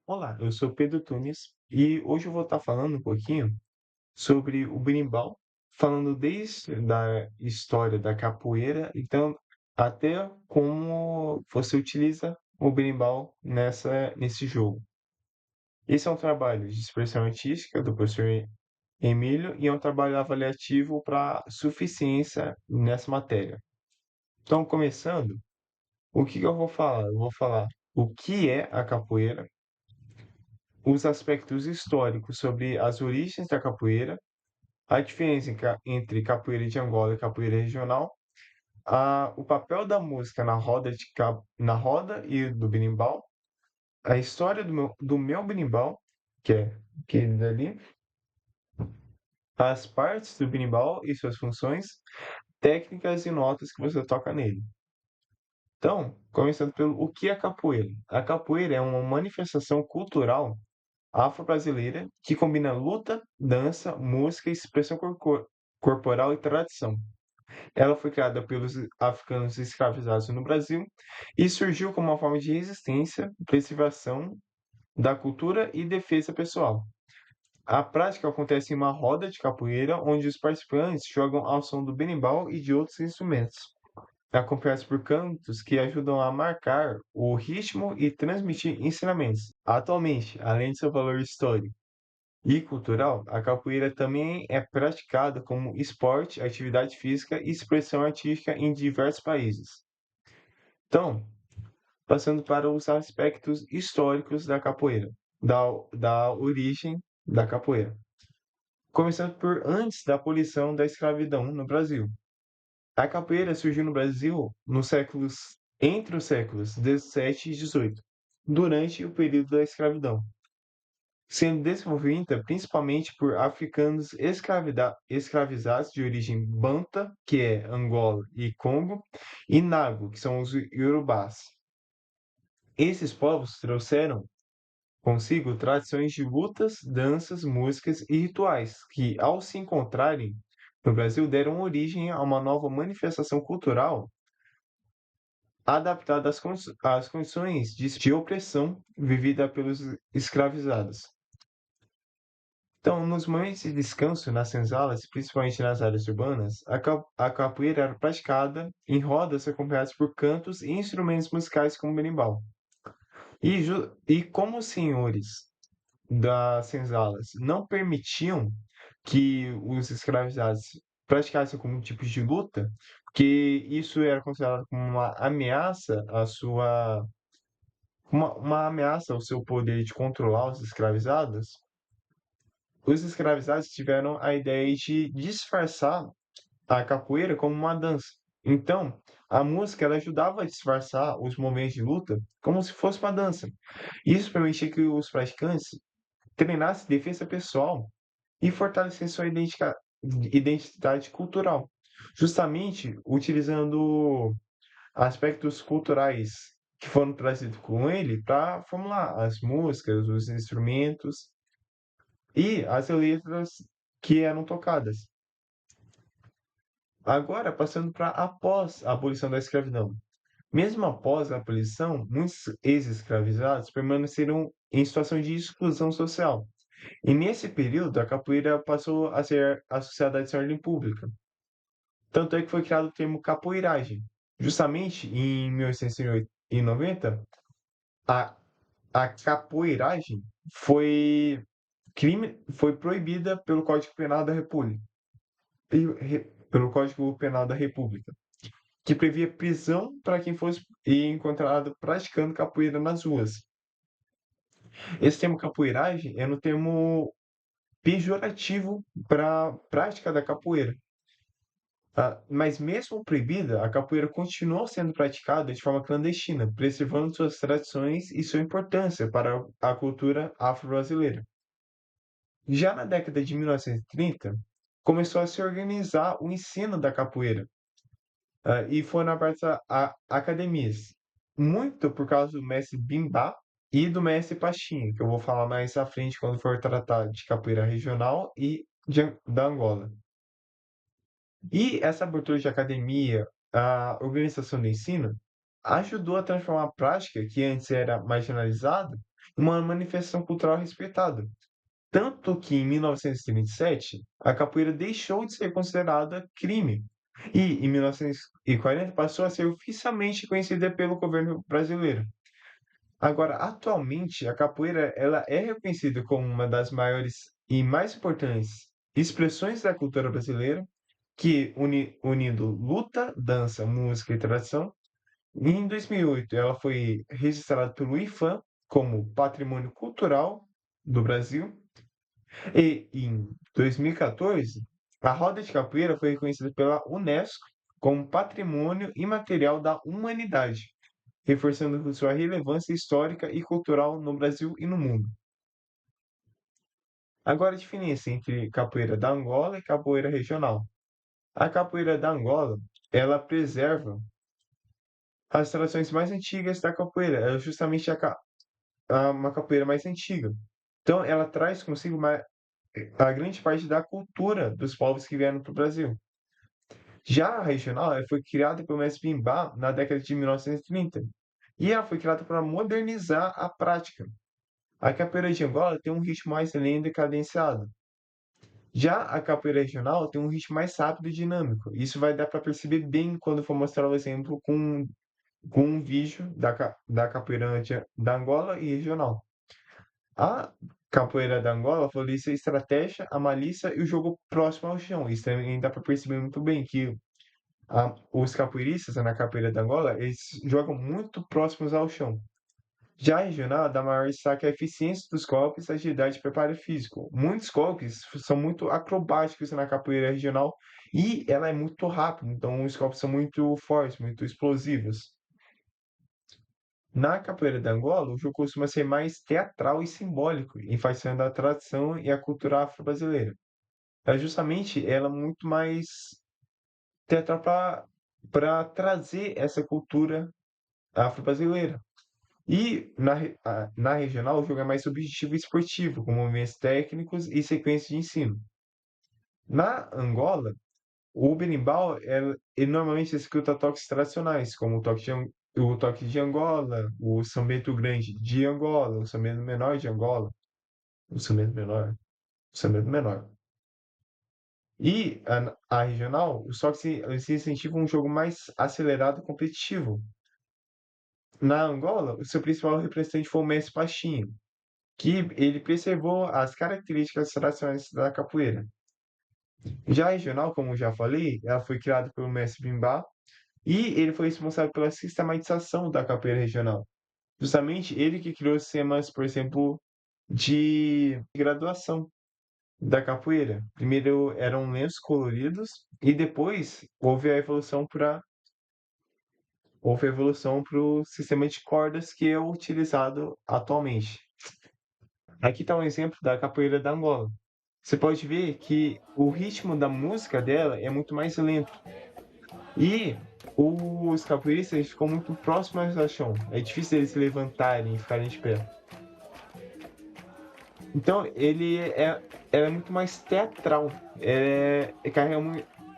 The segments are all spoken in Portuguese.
Olá, eu sou Pedro Tunes e hoje eu vou estar falando um pouquinho sobre o berimbau, falando desde da história da capoeira, então até como você utiliza o berimbau nesse jogo. Esse é um trabalho de expressão artística do professor Emílio e é um trabalho avaliativo para suficiência nessa matéria. Então, começando, o que que eu vou falar? Eu vou falar o que é a capoeira, os aspectos históricos sobre as origens da capoeira, a diferença entre capoeira de Angola e capoeira regional, o papel da música na roda, na roda e do berimbau, a história do meu berimbau, que é aquele dali, as partes do berimbau e suas funções, técnicas e notas que você toca nele. Então, começando pelo o que é capoeira? A capoeira é uma manifestação cultural afro-brasileira que combina luta, dança, música, expressão corporal e tradição. Ela foi criada pelos africanos escravizados no Brasil e surgiu como uma forma de resistência, preservação da cultura e defesa pessoal. A prática acontece em uma roda de capoeira onde os participantes jogam ao som do berimbau e de outros instrumentos, acompanhados por cantos que ajudam a marcar o ritmo e transmitir ensinamentos. Atualmente, além de seu valor histórico e cultural, a capoeira também é praticada como esporte, atividade física e expressão artística em diversos países. Então, passando para os aspectos históricos da capoeira, da, da origem da capoeira. Começando por antes da abolição da escravidão no Brasil. A capoeira surgiu no Brasil entre os séculos 17 e 18, durante o período da escravidão, sendo desenvolvida principalmente por africanos escravizados de origem Banta, que é Angola e Congo, e Nago, que são os Iorubás. Esses povos trouxeram consigo tradições de lutas, danças, músicas e rituais que, ao se encontrarem no Brasil, deram origem a uma nova manifestação cultural adaptada às condições de opressão vivida pelos escravizados. Então, nos momentos de descanso nas senzalas, principalmente nas áreas urbanas, a capoeira era praticada em rodas acompanhadas por cantos e instrumentos musicais como berimbau. E como os senhores das senzalas não permitiam que os escravizados praticassem algum tipo de luta, porque isso era considerado como uma ameaça uma ameaça ao seu poder de controlar os escravizados tiveram a ideia de disfarçar a capoeira como uma dança. Então, a música ela ajudava a disfarçar os momentos de luta como se fosse uma dança. Isso permitia que os praticantes treinassem defesa pessoal e fortalecessem sua identidade cultural, justamente utilizando aspectos culturais que foram trazidos com ele para formular as músicas, os instrumentos e as letras que eram tocadas. Agora, passando para após a abolição da escravidão. Mesmo após a abolição, muitos ex-escravizados permaneceram em situação de exclusão social. E nesse período, a capoeira passou a ser associada à desordem pública. Tanto é que foi criado o termo capoeiragem. Justamente em 1890, a, a capoeiragem foi proibida pelo Código Penal da República. Pelo Código Penal da República, que previa prisão para quem fosse encontrado praticando capoeira nas ruas. Esse termo capoeiragem é um termo pejorativo para a prática da capoeira. Mas mesmo proibida, a capoeira continuou sendo praticada de forma clandestina, preservando suas tradições e sua importância para a cultura afro-brasileira. Já na década de 1930, começou a se organizar o ensino da capoeira, e foram abertas academias, muito por causa do mestre Bimbá e do mestre Pachinha, que eu vou falar mais à frente quando for tratar de capoeira regional e da Angola. E essa abertura de academia, a organização do ensino, ajudou a transformar a prática, que antes era marginalizada, uma manifestação cultural respeitada. Tanto que, em 1937, a capoeira deixou de ser considerada crime e, em 1940, passou a ser oficialmente conhecida pelo governo brasileiro. Agora, atualmente, a capoeira ela é reconhecida como uma das maiores e mais importantes expressões da cultura brasileira, que unindo luta, dança, música e tradição. E em 2008, ela foi registrada pelo IFAM como Patrimônio Cultural do Brasil. E em 2014, a roda de capoeira foi reconhecida pela Unesco como Patrimônio Imaterial da Humanidade, reforçando sua relevância histórica e cultural no Brasil e no mundo. Agora, a diferença entre capoeira da Angola e capoeira regional. A capoeira da Angola, ela preserva as tradições mais antigas da capoeira. Ela é justamente uma capoeira mais antiga. Então, ela traz consigo a grande parte da cultura dos povos que vieram para o Brasil. Já a regional, ela foi criada pelo mestre Bimbá na década de 1930. E ela foi criada para modernizar a prática. A capoeira de Angola tem um ritmo mais lento e cadenciado. Já a capoeira regional tem um ritmo mais rápido e dinâmico. Isso vai dar para perceber bem quando for mostrar o exemplo com um vídeo da capoeira da Angola e regional. A capoeira da Angola valoriza a estratégia, a malícia e o jogo próximo ao chão. Isso também dá para perceber muito bem que os capoeiristas na capoeira da Angola, eles jogam muito próximos ao chão. Já a regional dá maior destaque à eficiência dos golpes, agilidade e preparo físico. Muitos golpes são muito acrobáticos na capoeira regional e ela é muito rápida, então os golpes são muito fortes, muito explosivos. Na capoeira da Angola, o jogo costuma ser mais teatral e simbólico, enfatizando a tradição e a cultura afro-brasileira. Justamente ela é muito mais teatral para trazer essa cultura afro-brasileira. E na regional, o jogo é mais objetivo e esportivo, com movimentos técnicos e sequências de ensino. Na Angola, o berimbau, ele normalmente executa toques tradicionais, como o toque de Angola, o São Bento Grande de Angola, o São Bento Menor de Angola, o São Bento Menor, o São Bento Menor. E a regional, os toques se incentivam um jogo mais acelerado e competitivo. Na Angola, o seu principal representante foi o Mestre Pachinho, que ele preservou as características tradicionais da capoeira. Já a regional, como eu já falei, ela foi criada pelo Mestre Bimbá e ele foi responsável pela sistematização da capoeira regional. Justamente ele que criou sistemas, por exemplo, de graduação da capoeira. Primeiro eram lenços coloridos e depois houve a evolução para o sistema de cordas que é utilizado atualmente. Aqui está um exemplo da capoeira da Angola. Você pode ver que o ritmo da música dela é muito mais lento. E os capoeiristas ficam muito próximos ao chão. É difícil eles se levantarem e ficarem de pé. Então, ela é muito mais teatral. Carrega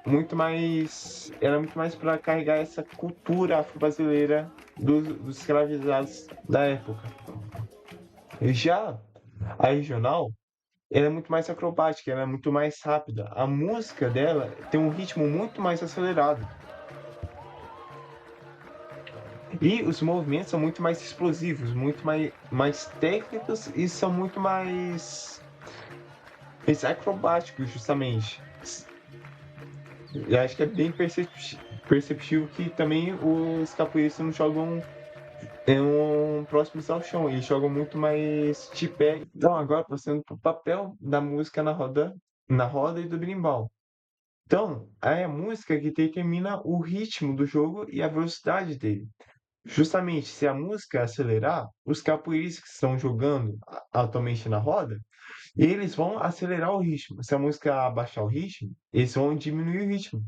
muito mais. Ela é muito mais para carregar essa cultura afro-brasileira dos escravizados da época. Já a regional, ela é muito mais acrobática, ela é muito mais rápida. A música dela tem um ritmo muito mais acelerado. E os movimentos são muito mais explosivos, muito mais técnicos e são muito mais acrobáticos, justamente. E acho que é bem perceptível que também os capoeiristas não jogam próximos ao chão, eles jogam muito mais de pé. Então, agora passando para o papel da música na roda e do berimbau. Então, é a música que determina o ritmo do jogo e a velocidade dele. Justamente, se a música acelerar, os capoeiristas que estão jogando atualmente na roda, eles vão acelerar o ritmo. Se a música abaixar o ritmo, eles vão diminuir o ritmo.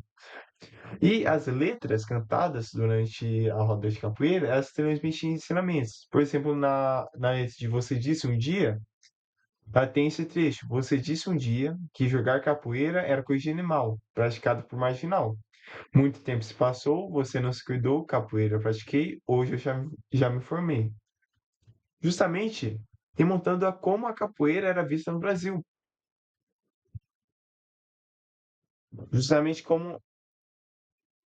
E as letras cantadas durante a roda de capoeira, elas transmitem ensinamentos. Por exemplo, na letra de Você Disse um Dia, tem esse trecho. Você disse um dia que jogar capoeira era coisa de animal, praticado por marginal. Muito tempo se passou, você não se cuidou, capoeira eu pratiquei, hoje eu já me formei. Justamente, remontando a como a capoeira era vista no Brasil. Justamente como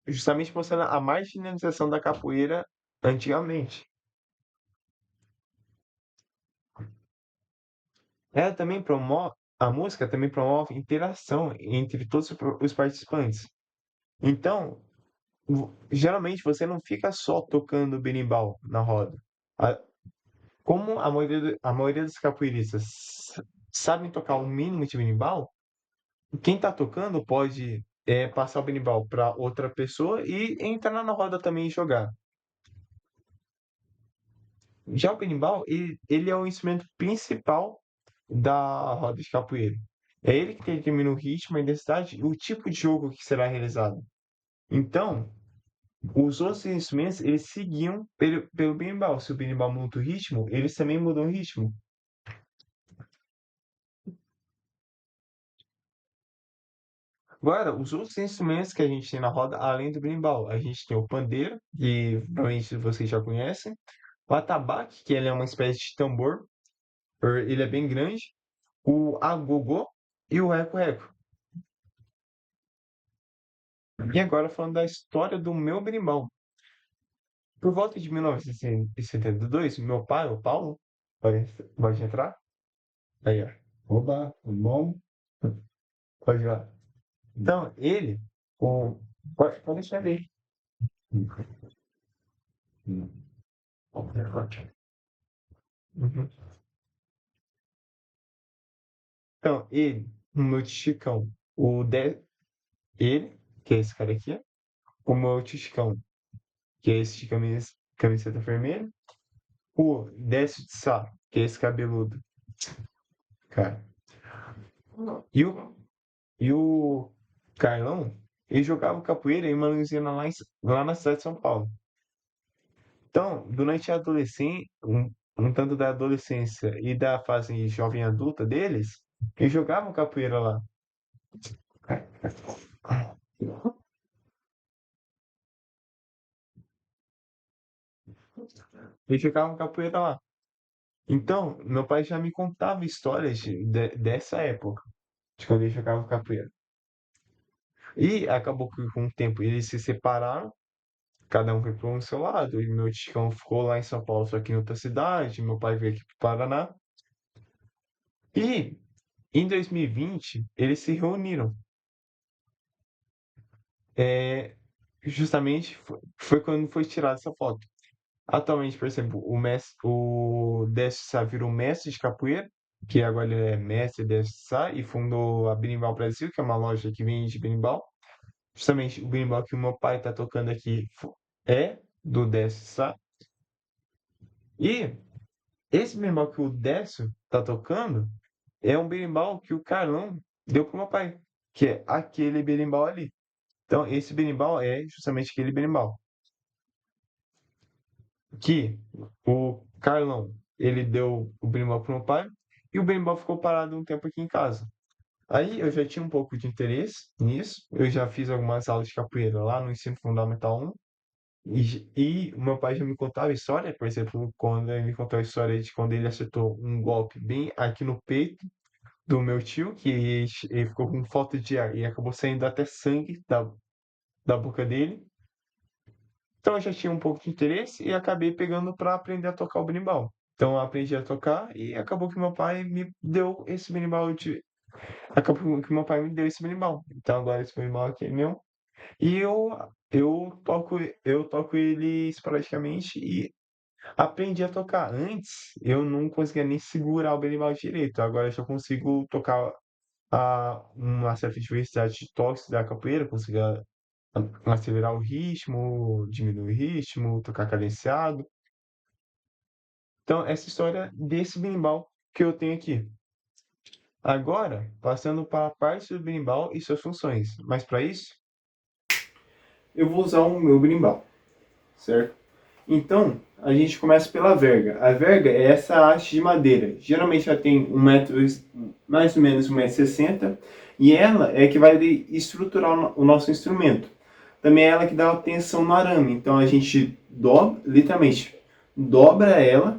justamente mostrando a marginalização da capoeira antigamente. Ela também promove A música também promove interação entre todos os participantes. Então, geralmente você não fica só tocando berimbau na roda. A- Como a maioria dos capoeiristas sabem tocar o mínimo de berimbau, quem está tocando pode passar o berimbau para outra pessoa e entrar na roda também e jogar. Já o berimbau, ele é o instrumento principal da roda de capoeira. É ele que determina o ritmo, a intensidade e o tipo de jogo que será realizado. Então, os outros instrumentos, eles seguiam pelo berimbau. Se o berimbau muda o ritmo, eles também mudam o ritmo. Agora, os outros instrumentos que a gente tem na roda, além do berimbau, a gente tem o pandeiro, que provavelmente vocês já conhecem, o atabaque, que ele é uma espécie de tambor, ele é bem grande, o agogô e o reco-reco. E agora falando da história do meu berimbau. Por volta de 1972, meu pai, o Paulo, pode entrar? Aí, ó. Oba, tudo bom? Pode ir lá. Então, pode deixar ele. Uhum. Então, o meu Chicão, ele, que é esse cara aqui, o meu Chicão, que é esse de camiseta vermelha, o Décio de Sá, que é esse cabeludo, cara. E o Carlão, ele jogava capoeira em Manuziana lá na cidade de São Paulo. Então, durante a adolescência, um tanto da adolescência e da fase jovem adulta deles, eles jogavam capoeira lá. Eles jogavam capoeira lá. Então, meu pai já me contava histórias dessa época, de quando ele jogava capoeira. E acabou que com o tempo eles se separaram, cada um foi para um seu lado, e meu tio ficou lá em São Paulo, só que em outra cidade, meu pai veio aqui para o Paraná. E em 2020, eles se reuniram. É, justamente foi quando foi tirada essa foto. Atualmente, por exemplo, o Décio Sá virou mestre de capoeira, que agora ele é mestre Décio Sá e fundou a Berimbau Brasil, que é uma loja que vende berimbau. Justamente o berimbau que o meu pai está tocando aqui é do Décio Sá. E esse berimbau que o Décio está tocando é um berimbau que o Carlão deu pro meu pai, que é aquele berimbau ali. Então, esse berimbau é justamente aquele berimbau que o Carlão, ele deu o berimbau pro meu pai e o berimbau ficou parado um tempo aqui em casa. Aí eu já tinha um pouco de interesse nisso, eu já fiz algumas aulas de capoeira lá no Ensino Fundamental 1 e o meu pai já me contava história, por exemplo, quando ele me contou a história de quando ele acertou um golpe bem aqui no peito do meu tio, que ele ficou com falta de ar e acabou saindo até sangue da boca dele. Então eu já tinha um pouco de interesse e acabei pegando para aprender a tocar o berimbau. Então eu aprendi a tocar e acabou que meu pai me deu esse berimbau acabou que meu pai me deu esse berimbau. Então agora esse berimbau aqui é meu e eu toco ele esporadicamente e aprendi a tocar. Antes eu não conseguia nem segurar o berimbau direito. Agora eu já consigo tocar uma certa diversidade de toques da capoeira, consigo acelerar o ritmo, diminuir o ritmo, tocar cadenciado. Então, essa história desse berimbau que eu tenho aqui. Agora, passando para a parte do berimbau e suas funções. Mas para isso, eu vou usar o meu berimbau, certo? Então, a gente começa pela verga. A verga é essa haste de madeira. Geralmente ela tem mais ou menos 1,60 m, e ela é que vai estruturar o nosso instrumento. Também é ela que dá a tensão no arame. Então a gente dobra, literalmente, dobra ela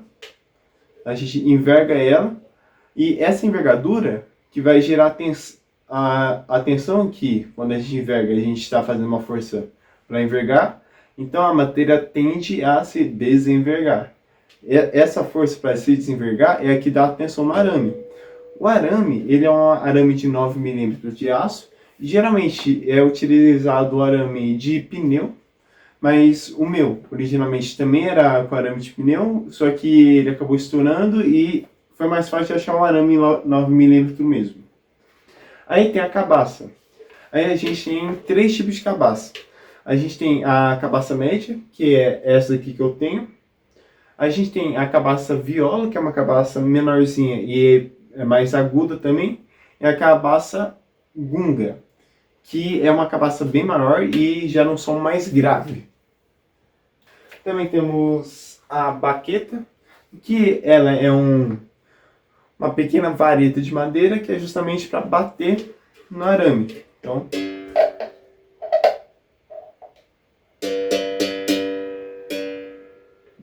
A gente enverga ela e essa envergadura que vai gerar a tensão que, quando a gente enverga, a gente está fazendo uma força para envergar, então a matéria tende a se desenvergar. Essa força para se desenvergar é a que dá a tensão no arame. O arame, ele é um arame de 9 milímetros de aço. Geralmente é utilizado o arame de pneu, mas o meu originalmente também era com arame de pneu, só que ele acabou estourando e foi mais fácil achar um arame 9 milímetros mesmo. Aí tem a cabaça. Aí a gente tem 3 tipos de cabaça. A gente tem a cabaça média, que é essa aqui que eu tenho. A gente tem a cabaça viola, que é uma cabaça menorzinha e é mais aguda também. E a cabaça gunga, que é uma cabaça bem maior e já um som mais grave. Também temos a baqueta, que ela é uma pequena vareta de madeira que é justamente para bater no arame. Então,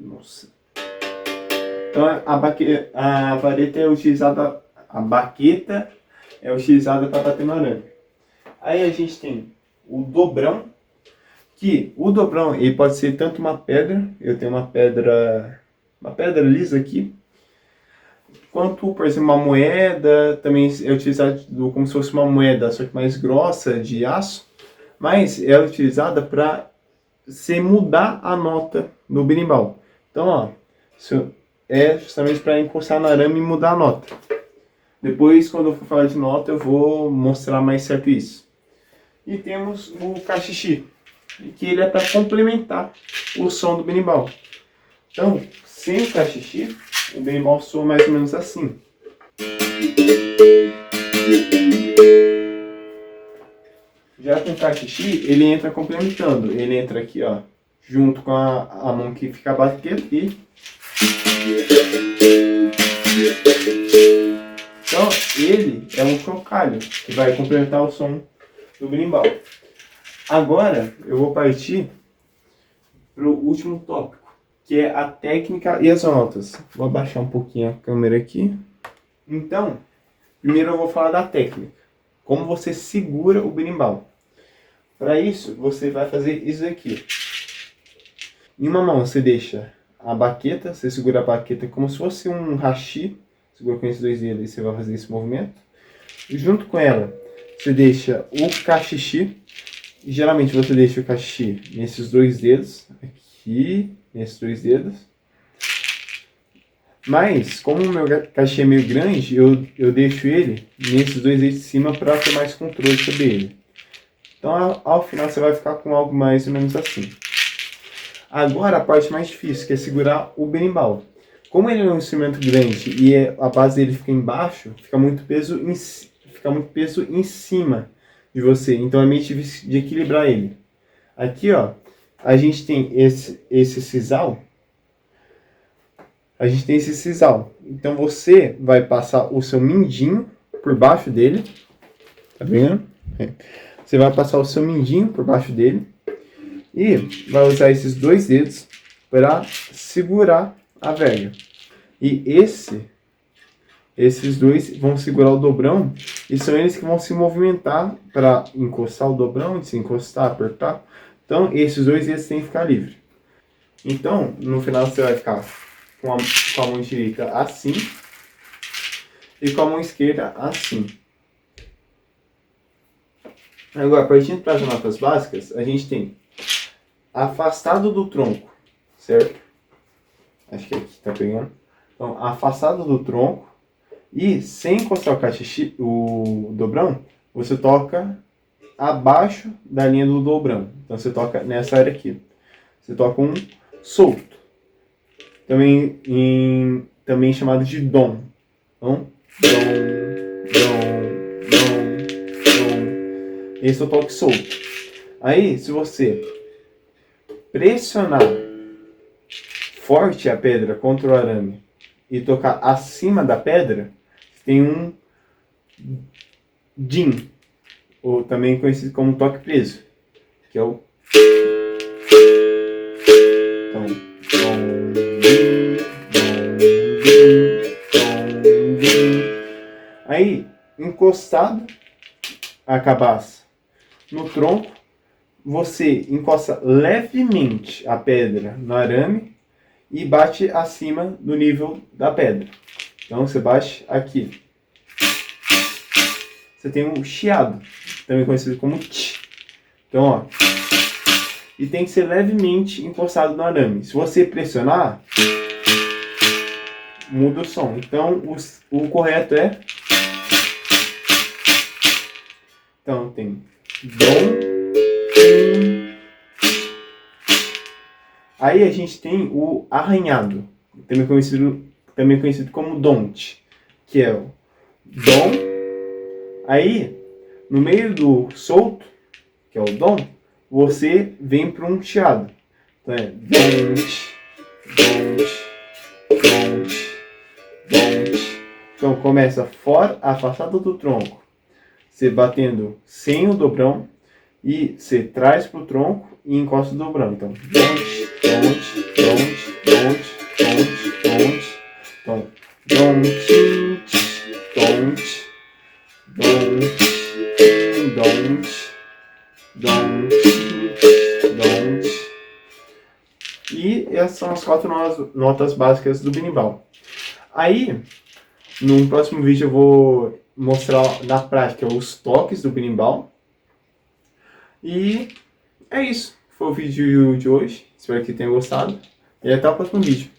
nossa. Então a vareta é utilizada, a baqueta é utilizada para bater no arame. Aí a gente tem o dobrão, que o dobrão ele pode ser tanto uma pedra, eu tenho uma pedra lisa aqui, quanto, por exemplo, uma moeda, também é utilizado como se fosse uma moeda, só que mais grossa, de aço, mas ela é utilizada para você mudar a nota no berimbau. Então, ó, isso é justamente para encostar no arame e mudar a nota. Depois, quando eu for falar de nota, eu vou mostrar mais certo isso. E temos o cachixi, que ele é para complementar o som do berimbau. Então, sem o cachixi, o berimbau soa mais ou menos assim. Já com o cachixi, ele entra complementando. Ele entra aqui, ó, junto com a mão que fica batendo e... Então, ele é um chocalho que vai complementar o som do berimbau. Agora, eu vou partir para o último tópico, que é a técnica e as notas. Vou abaixar um pouquinho a câmera aqui. Então, primeiro eu vou falar da técnica. Como você segura o berimbau. Para isso, você vai fazer isso aqui. Em uma mão você deixa a baqueta, você segura a baqueta como se fosse um hashi. Segura com esses dois dedos e você vai fazer esse movimento. E junto com ela, você deixa o cachixi. E geralmente você deixa o cachixi nesses dois dedos. Aqui, nesses dois dedos. Mas, como o meu cachê é meio grande, eu deixo ele nesses dois dedos de cima para ter mais controle sobre ele. Então, ao final, você vai ficar com algo mais ou menos assim. Agora, a parte mais difícil, que é segurar o berimbau. Como ele é um instrumento grande e a base dele fica embaixo, fica muito peso em cima de você. Então, é meio difícil de equilibrar ele. Aqui, ó, a gente tem esse sisal. Então você vai passar o seu mindinho por baixo dele. Tá vendo? Você vai passar o seu mindinho por baixo dele. E vai usar esses dois dedos para segurar a verga. E esses dois vão segurar o dobrão. E são eles que vão se movimentar para encostar o dobrão, desencostar, apertar. Então esses dois dedos têm que ficar livres. Então, no final você vai ficar com a mão direita assim e com a mão esquerda assim. Agora, partindo para as notas básicas, a gente tem afastado do tronco, certo? Acho que aqui tá pegando. Então, afastado do tronco e sem encostar o dobrão, você toca abaixo da linha do dobrão. Então, você toca nessa área aqui. Você toca um solto. Também chamado de dom. Então, dom. Esse é o toque solto. Aí, se você pressionar forte a pedra contra o arame e tocar acima da pedra, tem um din, ou também conhecido como toque preso, que é o... Então, dom, din, dom, din. Aí, encostado a cabaça no tronco, você encosta levemente a pedra no arame e bate acima do nível da pedra. Então você bate aqui. Você tem um chiado, também conhecido como tch. Então, ó. E tem que ser levemente encostado no arame. Se você pressionar, muda o som. Então, o correto é... Então, tem dom, Aí a gente tem o arranhado, também conhecido como don't, que é o dom. Aí, no meio do solto, que é o dom, você vem para um chiado. Então é don't, don't, don't, don't. Então começa fora, afastado do tronco, você batendo sem o dobrão, e você traz para o tronco e encosta o dobrão. Então, don't, don't, don't, don't, don't, don't. Então, don't, don't, don't, don't, don't. E essas são as 4 notas básicas do berimbau. Aí, no próximo vídeo eu vou mostrar na prática os toques do berimbau. E é isso. Foi o vídeo de hoje. Espero que tenham gostado. E até o próximo vídeo.